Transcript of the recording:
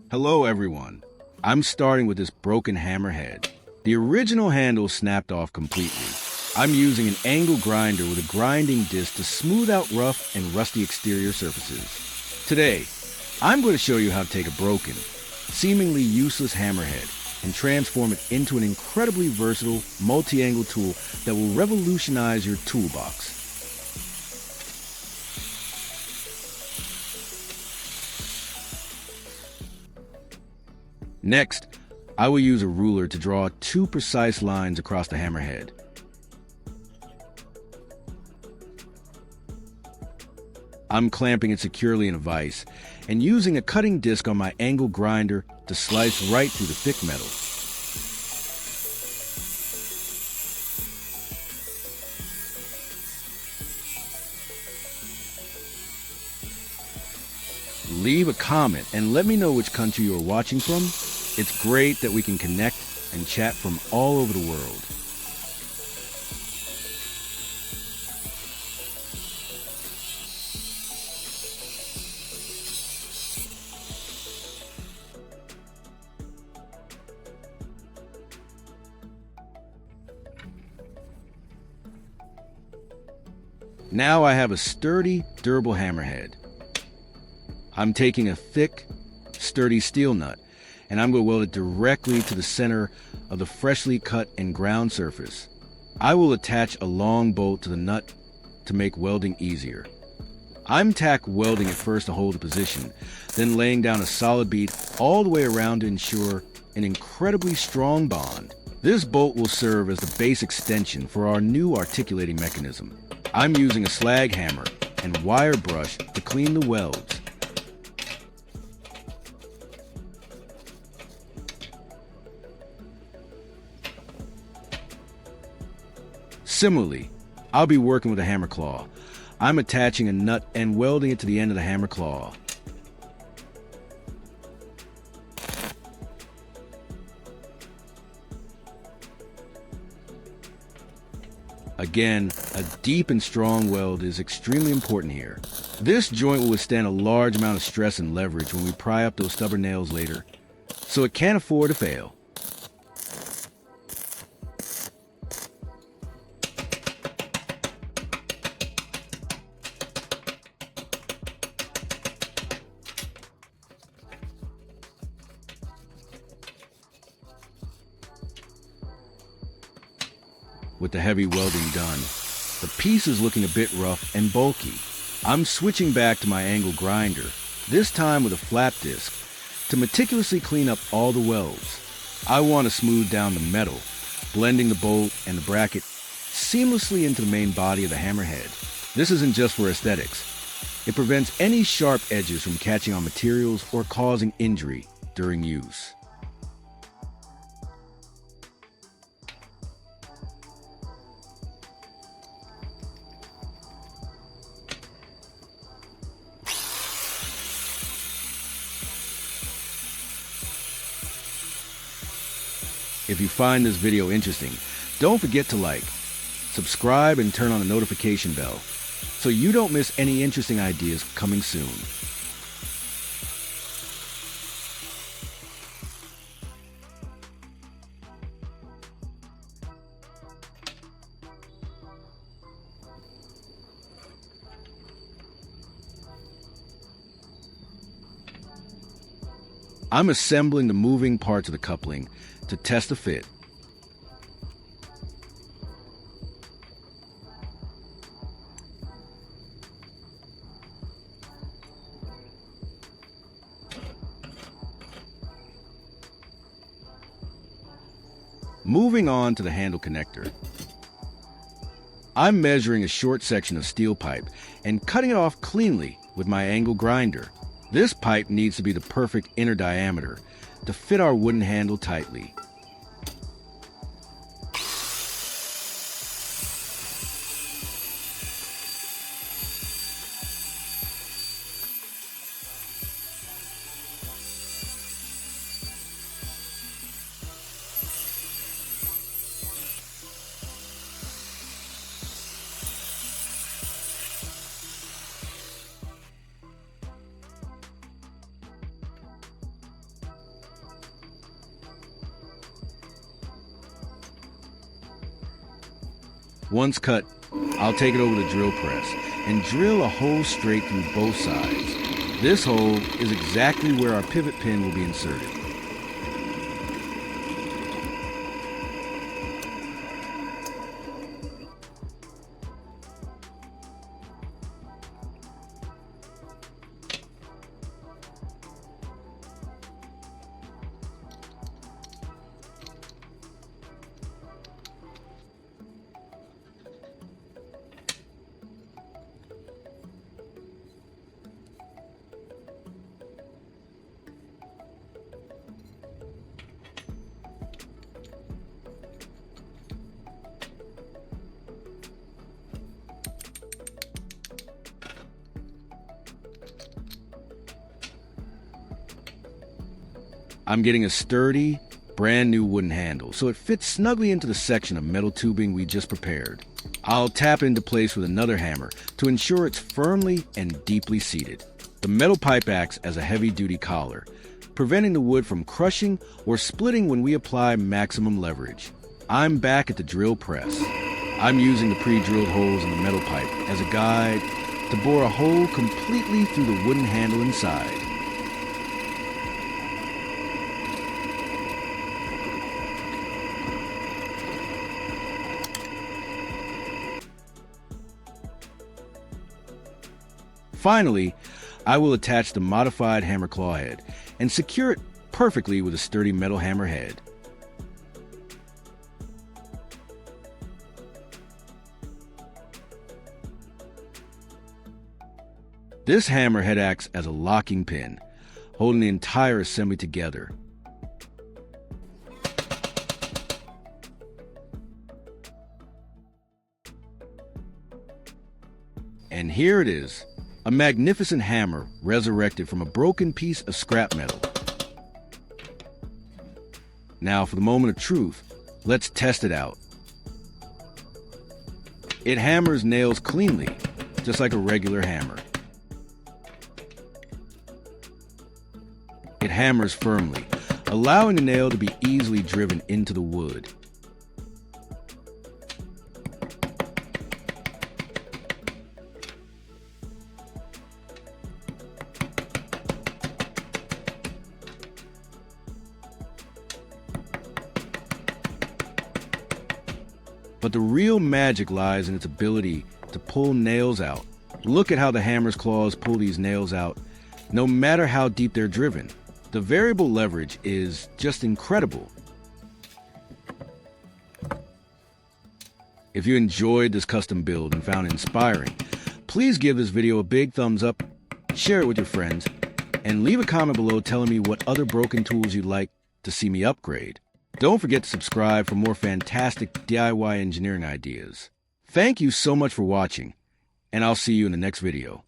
Hello everyone. I'm starting with this broken hammerhead. The original handle snapped off completely. I'm using an angle grinder with a grinding disc to smooth out rough and rusty exterior surfaces. Today, I'm going to show you how to take a broken, seemingly useless hammerhead and transform it into an incredibly versatile, multi-angle tool that will revolutionize your toolbox. Next, I will use a ruler to draw 2 precise lines across the hammerhead. I'm clamping it securely in a vise and using a cutting disc on my angle grinder to slice right through the thick metal. Leave a comment and let me know which country you are watching from. It's great that we can connect and chat from all over the world. Now I have a sturdy, durable hammerhead. I'm taking a thick, sturdy steel nut, and I'm going to weld it directly to the center of the freshly cut and ground surface. I will attach a long bolt to the nut to make welding easier. I'm tack welding it first to hold the position, then laying down a solid bead all the way around to ensure an incredibly strong bond. This bolt will serve as the base extension for our new articulating mechanism. I'm using a slag hammer and wire brush to clean the welds. Similarly, I'll be working with a hammer claw. I'm attaching a nut and welding it to the end of the hammer claw. Again, a deep and strong weld is extremely important here. This joint will withstand a large amount of stress and leverage when we pry up those stubborn nails later, so it can't afford to fail. With the heavy welding done, the piece is looking a bit rough and bulky. I'm switching back to my angle grinder, this time with a flap disc, to meticulously clean up all the welds. I want to smooth down the metal, blending the bolt and the bracket seamlessly into the main body of the hammerhead. This isn't just for aesthetics. It prevents any sharp edges from catching on materials or causing injury during use. If you find this video interesting, don't forget to like, subscribe, and turn on the notification bell so you don't miss any interesting ideas coming soon. I'm assembling the moving parts of the coupling to test the fit. Moving on to the handle connector. I'm measuring a short section of steel pipe and cutting it off cleanly with my angle grinder. This pipe needs to be the perfect inner diameter to fit our wooden handle tightly. Once cut, I'll take it over the drill press and drill a hole straight through both sides. This hole is exactly where our pivot pin will be inserted. I'm getting a sturdy, brand new wooden handle, so it fits snugly into the section of metal tubing we just prepared. I'll tap it into place with another hammer to ensure it's firmly and deeply seated. The metal pipe acts as a heavy-duty collar, preventing the wood from crushing or splitting when we apply maximum leverage. I'm back at the drill press. I'm using the pre-drilled holes in the metal pipe as a guide to bore a hole completely through the wooden handle inside. Finally, I will attach the modified hammer claw head and secure it perfectly with a sturdy metal hammer head. This hammer head acts as a locking pin, holding the entire assembly together. And here it is. A magnificent hammer resurrected from a broken piece of scrap metal. Now for the moment of truth, let's test it out. It hammers nails cleanly, just like a regular hammer. It hammers firmly, allowing the nail to be easily driven into the wood. But the real magic lies in its ability to pull nails out. Look at how the hammer's claws pull these nails out, no matter how deep they're driven. The variable leverage is just incredible. If you enjoyed this custom build and found it inspiring, please give this video a big thumbs up, share it with your friends, and leave a comment below telling me what other broken tools you'd like to see me upgrade. Don't forget to subscribe for more fantastic DIY engineering ideas. Thank you so much for watching, and I'll see you in the next video.